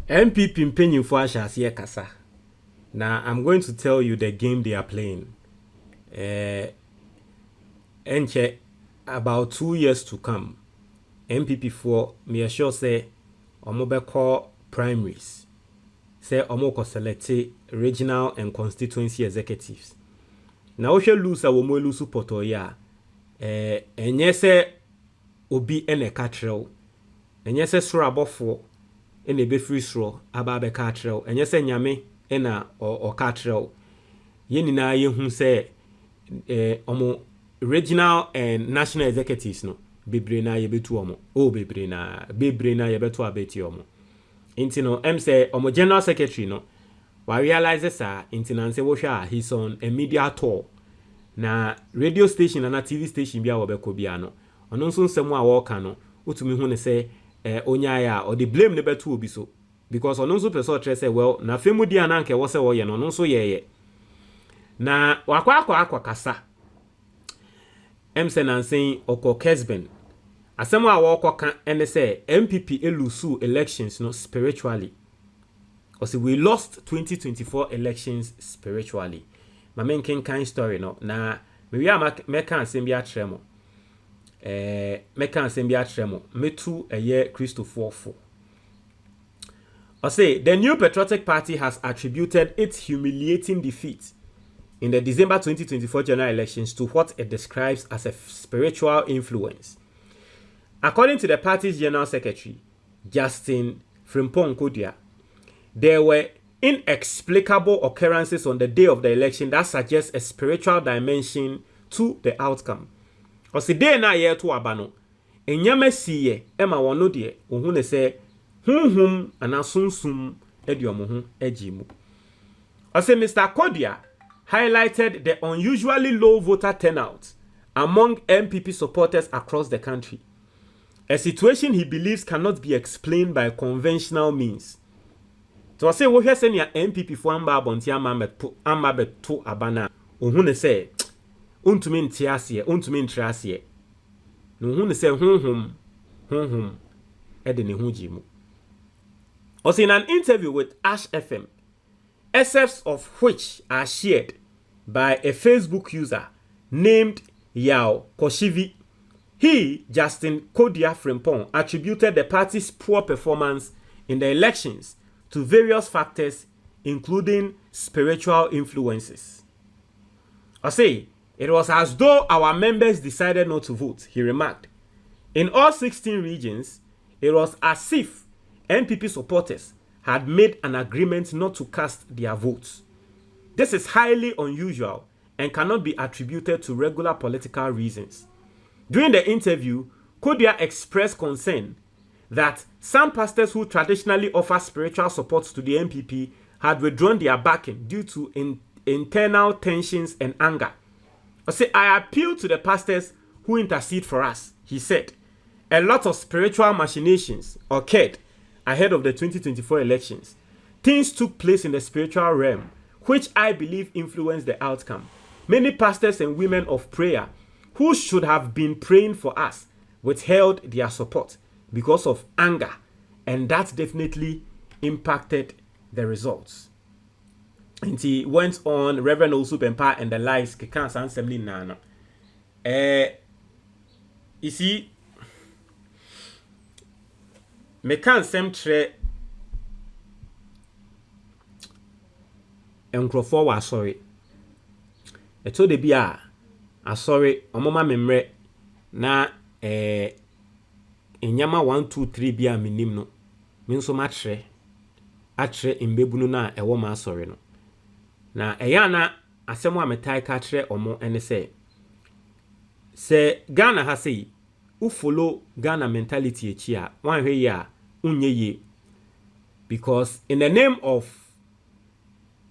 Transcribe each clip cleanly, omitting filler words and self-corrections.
NPP mpanyinfo ahyase kasa. Now I'm going to tell you the game they are playing. Enche about 2 years to come. NPP for me sure say omo primaries. Say omo ko select regional and constituency executives. Na wo hwe lose a wo mo lose poto ya enye se obi ene ka trɛw. Enye se soro abofo ene be free soro aba be ka trɛw. Enye se nyame ena o ka trɛw. Ye nyina ye hu se omo regional and national executives no bebre na ye betu omo bebre na ye betu abeti omo inti no say omo general secretary no wa realize sa inti na nse wo hwa he's on a media tour na radio station na TV station bia wo beko bia no ono nso nsem a wo ka no otumi hu ne se onya ya o the blame ne betu obi so because ono nso person tre say well na femu dia na nke wo se wo ye no nso ye na wakwa kasa Emsen and saying Oko Kesben. Asemo a wako and say MPP elusu elections no spiritually. Or say we lost 2024 elections spiritually. My main kind story no. Na maybe I meka ansembia tremo. Meka ansembia tremo. Metu a year Christopher 4. Or say the new patriotic party has attributed its humiliating defeat in the December 2024 general elections to what it describes as a spiritual influence. According to the party's general secretary, Justin Frimpong Kodua, there were inexplicable occurrences on the day of the election that suggest a spiritual dimension to the outcome. Osi day na ye to abano, enyame siye ema wono de ohun ne se hunhum anasunsum ediomo ejimu. Osi Mr. Kodua highlighted the unusually low voter turnout among MPP supporters across the country, a situation he believes cannot be explained by conventional means. So I say, what you're saying, MPP for amba bonti amba beto abana. Ohune say, untumin tiasie, untumin trasie. No ohune say, hum, edeni hujimu. Also in an interview with Ash FM, excerpts of which are shared by a Facebook user named Yao Koshivi. He, Justin Kodua Frimpong, attributed the party's poor performance in the elections to various factors, including spiritual influences. I say, it was as though our members decided not to vote, he remarked. In all 16 regions, it was as if NPP supporters had made an agreement not to cast their votes. This is highly unusual and cannot be attributed to regular political reasons. During the interview, Kodua expressed concern that some pastors who traditionally offer spiritual support to the NPP had withdrawn their backing due to internal tensions and anger. I appeal to the pastors who intercede for us, he said. A lot of spiritual machinations occurred ahead of the 2024 elections. Things took place in the spiritual realm, which I believe influenced the outcome. Many pastors and women of prayer who should have been praying for us withheld their support because of anger, and that definitely impacted the results. And he went on, Reverend Osupempa and the lies, you see, me kan sem tre enkrofo wa sorry eto de bia asori omoma memre na enyama 1 2 3 bia minim no me nso ma atre imbebunu na ewo ma asori no na eya na asemo a metai ka tre omo ene se Ghana ha sei u follow Ghana mentality echi a wan hwe ya unye, because in the name of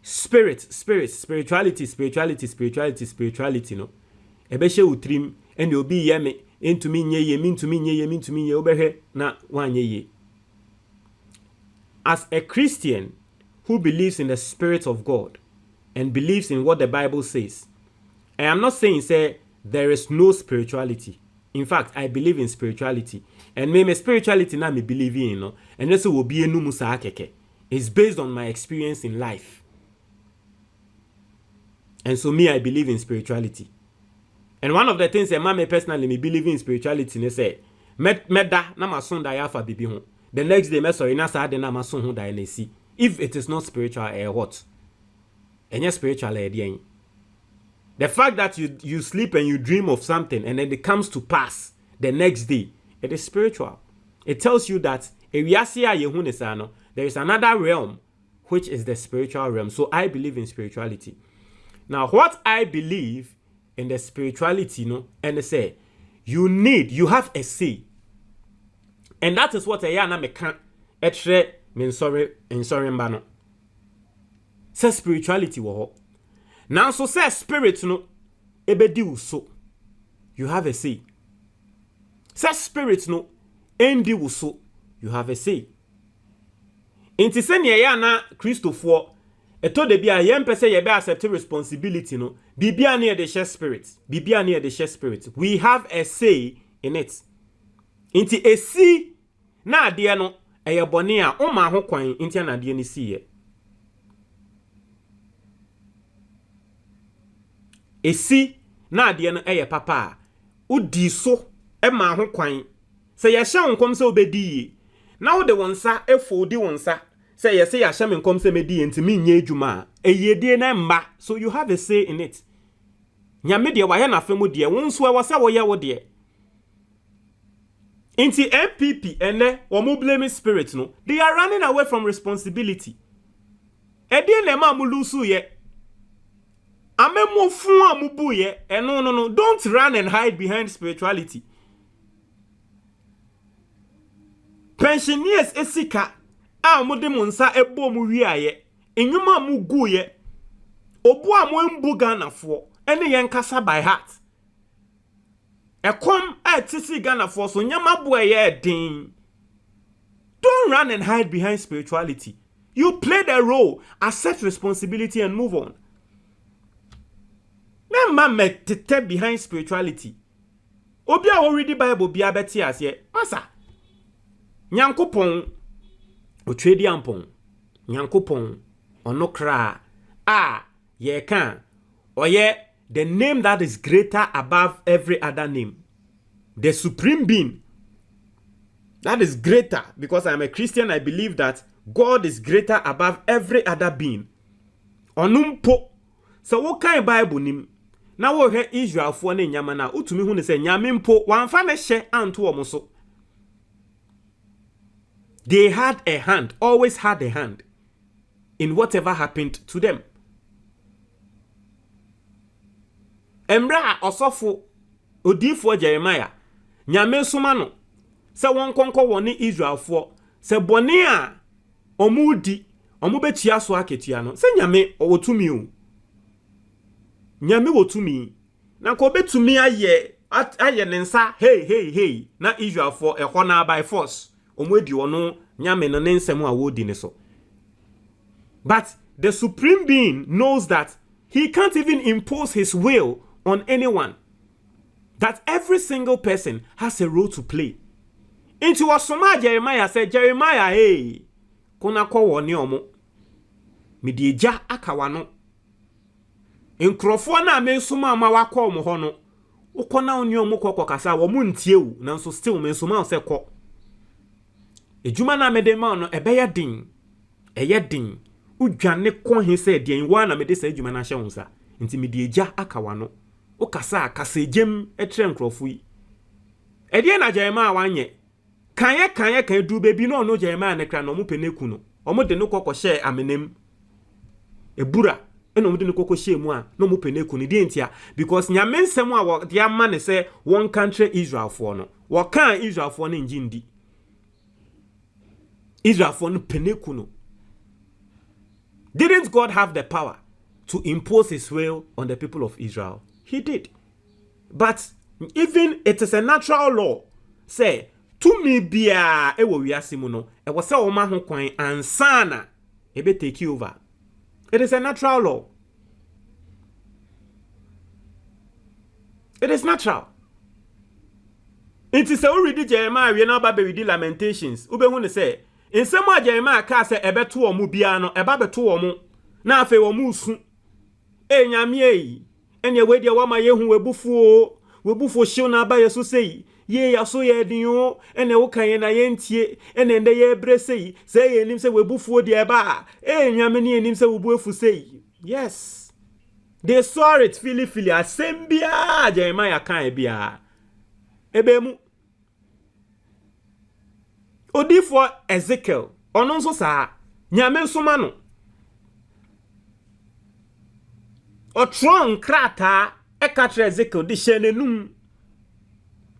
spirituality no ebehye utrim ene obi yeme entumi nyeye obehwe na wanyeye. As a Christian who believes in the Spirit of God and believes in what the Bible says, I am not saying say there is no spirituality. In fact, I believe in spirituality. And me spirituality na me believe in, no. And also will be a numu sa keke. It's based on my experience in life. And so me, I believe in spirituality. And one of the things that me personally me believe in spirituality, they say, meda na mason da ya fa bibi ho. The next day, me sorry na sa de na mason ho da na si. If it is not spiritual, what? Enye spiritual the fact that you sleep and you dream of something and then it comes to pass the next day, it is spiritual. It tells you that there is another realm, which is the spiritual realm. So I believe in spirituality. Now, what I believe in the spirituality, and they say, you have a say. And that is what I am mekan etre men sorry mbano. Say spirituality wo. Now so say spirit ebedi uso. You have a say. Say spirit endi uso. You have a say. Inti se ne ya na Christopher eto de bia ye mpese ye be accept responsibility bibia na the share spirit. Bibia na the share spirit. We have a say in it. Inti esi na ade no eye bone a o ma ho kwan inti na ade ni siye. Esi na ade no eye papa udi so e ma ho kwan se ye hye nkom se obedi na wo de wonsa efodi wonsa se ye se ya hye nkom se medi ntimi nya adwuma eyedie na mba. So you have a say in it. Nyame de wa ye na femu de wonso e wo se wo ye wo de inti NPP ene wo blame spirit they are running away from responsibility. Edie na ma mu lusu ye amemo fun amubu ye no don't run and hide behind spirituality. Pensioners esika a mo de monsa ebo mu wiaye enwuma mu guye obu a mo mbu Ganafo ene yen kasa by heart. Ekom tisi Ganafo so nyama boye din. Don't run and hide behind spirituality. You play the role, accept responsibility and move on. Memma metete behind spirituality. Obi a read the Bible bia beti ase masa Nyankopon otredi ampon Nyankopon onokra ye kan oye the name that is greater above every other name, the supreme being that is greater. Because I'm a Christian, I believe that God is greater above every other being. Onumpo so what kind Bible nim na wo he Israel fo na nyama na utumi hu ne se nyame mpo wanfa ne hye anto omo so. They had a hand, always had a hand in whatever happened to them. Emra osofo odifo Jeremiah nyame soma no se won konko woni Israel fo se bone a omudi omubetia so aketua no se nyame owotumi o. Nyame wotumi na ko betumi aye ne nsa hey na Israel for ehọ na by force omwedi ono nyame no ne nsem a wodi ne so. But the supreme being knows that he can't even impose his will on anyone, that every single person has a role to play. Into what Jeremiah said, Jeremiah, hey, kuna kwa woni omo medieja akawano nkrofo na mensuma ama wakọ omo ho no ukona oni omo kokokasa wo mu ntie wu nanso still mensuma se kọ ejuma na mede ma no eye din udwane kọ he se de wa na mede se ejuma na hye wonsa nti medieja akawano ukasa kasejem etre nkrofo yi ede na Jeremiah wanye kan du bebi no Jeremiah ne kra no mu peneku no omo de no kokoshe amenem ebura eno mu de no kokoshe mu a no mu peneku ni de ntia because nyame nsem a de ama ne se one country Israel for no wo kan Israel for no njindi Israel for no peneku no. Didn't God have the power to impose his will on the people of Israel? He did. But even it is a natural law say to me bia ewo wiase mu no e wo se wo ma ho kwan ansana e be take over. It is a natural law. It is natural. It is already Jeremiah we now ba be with Lamentations. Ube hu ne say nsema Jeremiah ka se ebeto omu bia no eba beto omu na afi omu su enyame yi ene we dia wa ma yehu webufuo hyew na aba yeso sei ye yaso ye din o ene wo kan ye na ye ntie ene nde ye bre sei se ye nim se webufuo dia eba enyame ne nim se wobu efu sei. Yes, they saw it fili asembia Jeremiah kan bia ebemu odifo Ezekiel ono nso saa nyame nsoma no otron krata ekatre Ezekiel di hyenenum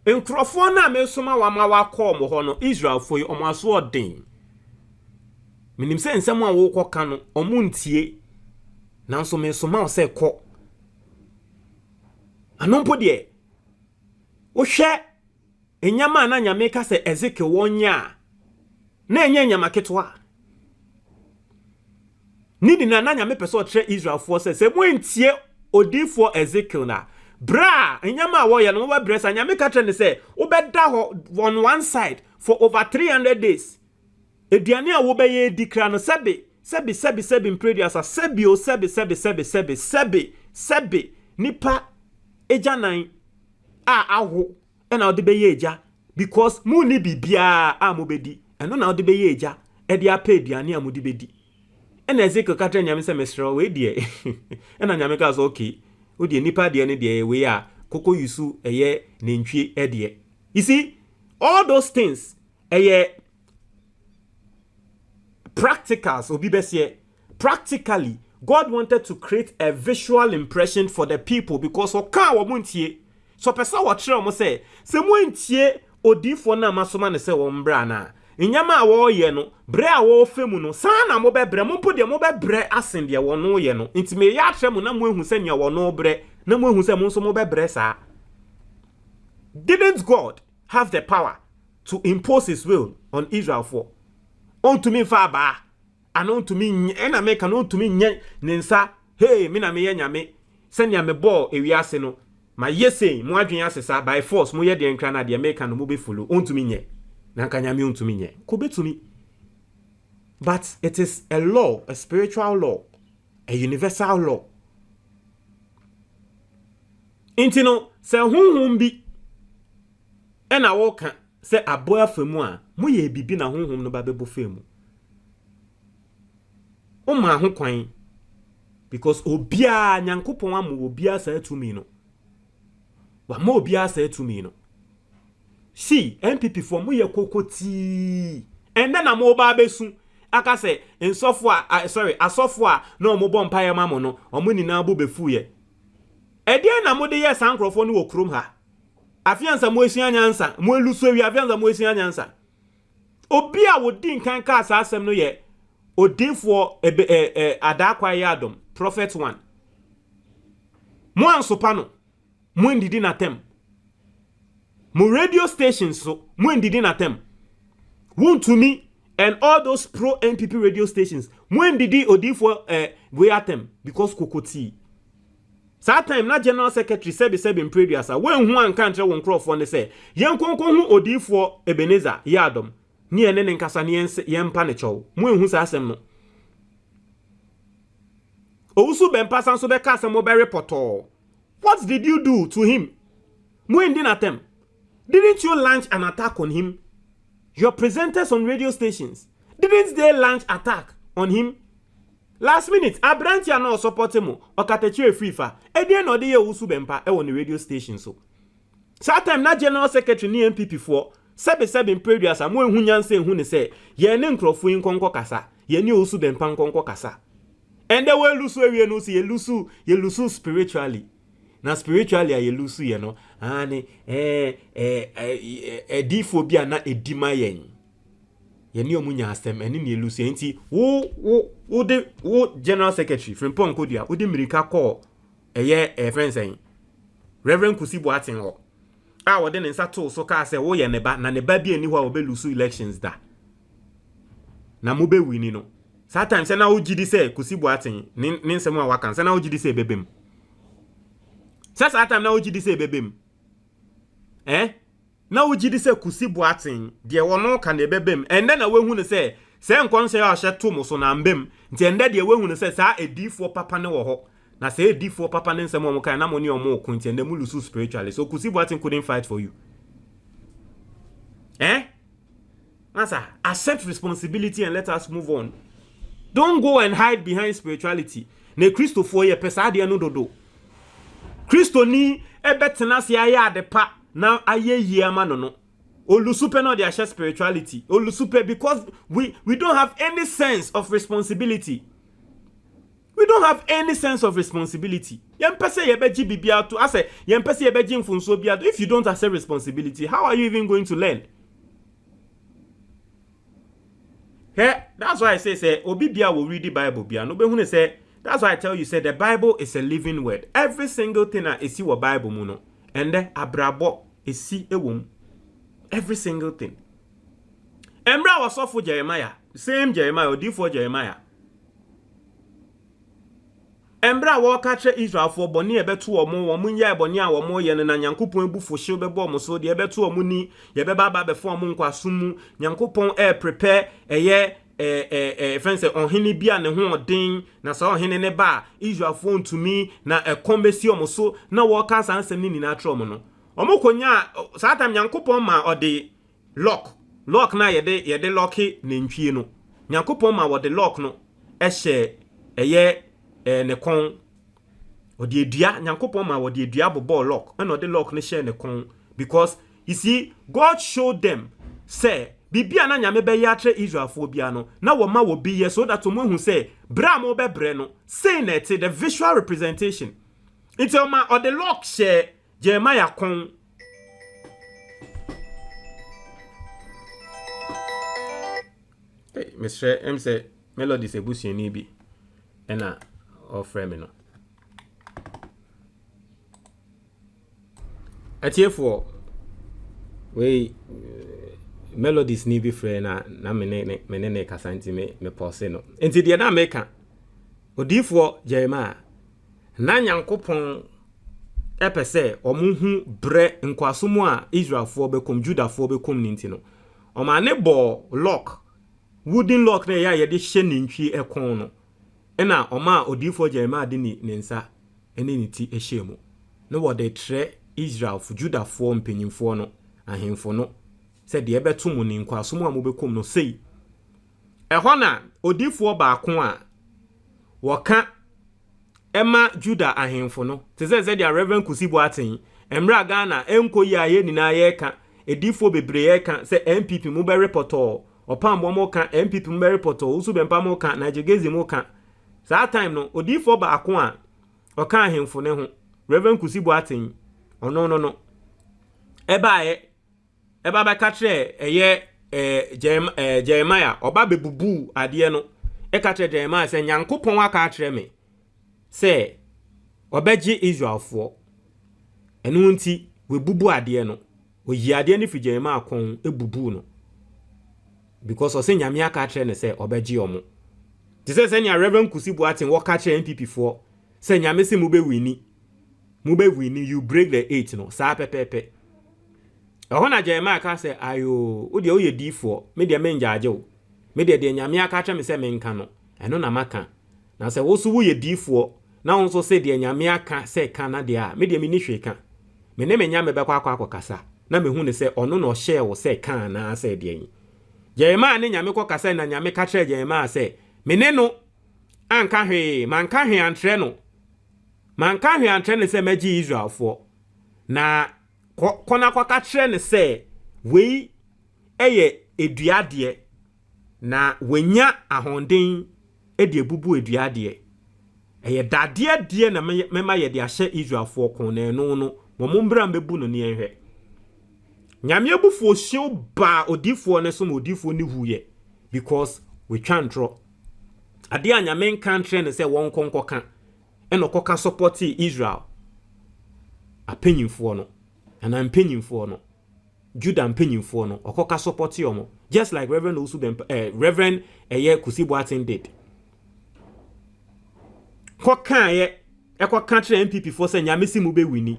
nkrofo na me nsoma wa ma wa call mo ho no Israel foi omo aso odin minim se nsem a wo koka no omo ntie nanso me nsoma o se kɔ anompo de wo hwɛ enyama na nyame ka se Ezekiel wonya na enye nyama ketwa nidi na nyame pese o tre Israel for se mo ntie odifo Ezekiel na bra enyama wo ye no wo bresa nyame ka tre ne se wo beda ho on one side for over 300 days eduane a wo be ye dikra no sebi imprediasa sebi nipa ejanan aho na ode be ye eja because mu ni bibia a mo bedi eno na ode be ye eja e dia pa eduane a mo di bedi ena Ezekiel ka tre nyame se mesro we die ena nyame ka so okay o die nipa die ne die we a koko yusu eye nentwie e die. You see all those things practicals obi besie practically God wanted to create a visual impression for the people because oka wo muntie so pesa wo kire mo se muntie odifo na masoma ne se wo mbra na nyama a wo ye no bre a wo femu no san na mo bebre mo mpode mo bebre asen de wo no ye no ntime ya atwe mo na mo ehu se nya wo no bre na mo ehu se mo nso mo bebre sa. Didn't God have the power to impose his will on Israel for unto me fa ba and unto me ena make an unto me nye nensa hey me na me ye nyame se nya me bo ewiase no ma yesei mo adwen asesa by force mo ye de nkra na de make no mo be follow unto me nye na kan nyame unto me nye ko betumi. But it is a law, a spiritual law, a universal law. Intino se honhom bi ena wo kan se aboa famu a mo ye bibi na honhom no ba bebo famu o ma ho kwan because obia nyankopon amu obia sa atumi no wa ma obia sa atumi no. See NPP for mo ye kokoti and then mo ba besu aka se ensofo a asofo a na mo bo mpaye mamo no omo nyina bo befu ye ede na mo de ye sankrofo no wo krom ha afiansa mo esua nyansa mo eluso wi afiansa mo esua nyansa obi a wodi nkan ka asasem no ye odinfo adakwa ya adom prophet 1 mo ansopa no mo ndidi na tem mo radio stations so mo ndidi na tem won to me and all those pro NPP radio stations mo ndidi odinfo we atem because kokoti. That time na general secretary sebi imprediasa when hu anka ntre won crofo ne se yen konkon hu odifo Ebenezer yadom ni ene ne nkasa ne yen pa ne chow mu hu sa asem no owusu ben pasan so be ka asem be reporto. What did you do to him? Mu ndi na tem. Didn't you launch an attack on him? Your presenters on radio stations, didn't they launch attack on him? Last minute, Abrantia no support him. Okatechi Frifa. Edi no de ye usu bempa e won radio station so. That time na general secretary ni NPP for sebi impredias am hu nyanse hu ne se ye ne nkrofo nkonko kasa. Ye ni usu bempa nkonko kasa. And they will lose we no see ye lusu spiritually. Na spiritually ye lusu ye no. Ani diphobia na edima yen. Ye ni omunya asem eni ni elusu enti wo general secretary Frimpong Kodua wo de mirika call friends en Reverend Kusibo atin ho a wo de ne nsa to so ka se wo ye ne ba na ne ba bi eni ho a wo be lusu elections da na mo be wini no sometimes na wo gidi se Kusibo atin ni nsem a waka na wo gidi se bebem sometimes na wo gidi se bebem na wo gidi se kusi boaten de wono ka ne bebem ende na wehu ne se nkonse ya hye to mo so na mbem nti ende de wehu ne se saa edifo papa ne wo ho na se edifo papa ne nsem omo kan na mo ne omo ko nti ende mu lusu spiritually so kusi boaten couldn't fight for you. Masa, accept responsibility and let us move on. Don't go and hide behind spirituality. Ne Christo for ye pesa de no dodo. Christo ni ebetena se aya de pa na aye yi ama no no. Olusupe no dey share spirituality. Olusupe because we don't have any sense of responsibility. We don't have any sense of responsibility. Yempese yebeji bibia to ase yempese yebeji mfunso bia. If you don't accept responsibility, how are you even going to learn? That's why I say obi bia will read the Bible bia. No be hune say that's why I tell you say the Bible is a living word. Every single thing that is your Bible muno and then abrabo is see ewum. Every single thing. Embra was off for Jeremiah. Same Jeremiah or for Jeremiah. Embra wo ka tre Israel for boni ebeto omo wo munya boni a wo mo ye na Nyankopon ebufu hye bebo mo so de ebeto omo ni ye beba ba befo omo nkwasomu Nyankopon prepare friends onhene bia ne ho odin na so onhene ne ba Israel for ntumi na ekombesi omo so na wo ka san nsem ni na tre omo no omo konya saa time Nyankopon ma ode lock na yede locki ne ntwie no Nyankopon ma ode lock no ehye ne kon odi edua Nyankopon ma wodi edua bobo lock and odi lock ne share ne kon because you see God showed them say bibia na nyame be ya tre Israel for bia no na wo ma wo bi ye so that mo hu say bra mo be bre no say na it the visual representation until ma odi lock share Jeremiah kon Mr. M say Melodies ebusuani bi ena ofre me no atiefo we Melodies ni bi frɛ na me kasanti me pause no enti de na meka odifo Jeremiah na Nyankopon epese omuhu bre nkwasomu a Israelfo bekom Judafo bekom ninti no oma ne bo lock wooden lock na ya ye de hye nintwi ekon no ena oma odifo Jeremiah de ni nsa ene ni ti ehyemu no wo de tre Israel fu Judafo mpanyimfo no ahemfo no se de ebeto mu ni nkwasomu a mo bekom no sei ehɔ na odifo baako a woka ema Juda ahemfo no te se de Reverend Kusibo aten emra Ghana enkoyi aye ni na ye ka edifo bebre ye ka se NPP mu be reporto opam mo ka NPP mu be reporto usu be mpa mo ka na jegezi mo ka that time no odifo baako a oka ahemfo ne ho Reverend Kusibo aten no eba ba ka tre Jeremiah oba bebubu ade no ka tre Jeremiah se Nyankopon aka tre me se obeji Israelfo enu nti we bubu ade no oyi ade ni fi Jeremiah kon ebubu no because o se nyame aka tre ne se obeji omo ti se nya Reverend Kusibo aten wo ka tre NPP for se nyame se mu be wini you break the 8 no sa pepepe ehɔ na Jeremiah ka se ayo wo de wo ye difo me de menja age wo me de nyame aka tre me se menka no eno na maka na se wo so wo ye difo na won so se de nyame aka se ka na de a me de me ni hwe ka me ne menya me be kwa akokasa na me hu ne se ono na o share wo se ka na se de yin Jeremiah ne nyame kokasa na nyame ka tre Jeremiah se me ne no anka hwe manka hwe antre no manka hwe antre ne se magi Israelfo na kona kwa ka tre ne se we eye eduade na wenya ahonden e de bubu eduade eye dade de na mema ye de ahye Israelfo kon na no mombra mbebu no ne enhwe nyame abufu hyew ba odifo ne so odifo ni huye because we can't draw ade anyame nkan tre ne se won konkoka eno koka support Israel apanyimfo no and ampanyimfo no Judah ampanyimfo no okoka support yomo just like Reverend Reverend Kusibo aten did koka ye ekoka tre NPP for say nyame si mu be wini.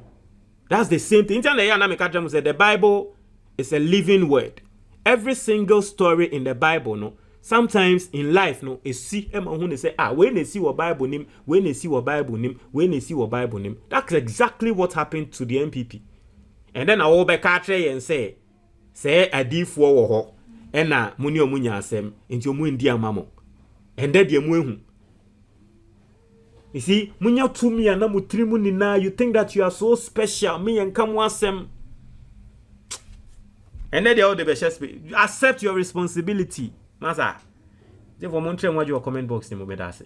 That's the same thing. Internet ya na me ka tell say the Bible is a living word. Every single story in the Bible, no, sometimes in life, no, is see who say, when they see what Bible name, when they see what Bible name, when they see what Bible name. That's exactly what happened to the NPP. And then I will be catching and say a diff war and na muni omunya asem into mundi amamo. And then the muhu. You see, munya to me and namutrimu nina, you think that you are so special, me and come wasem. And then the other best accept your responsibility. Master. If you want to comment box, you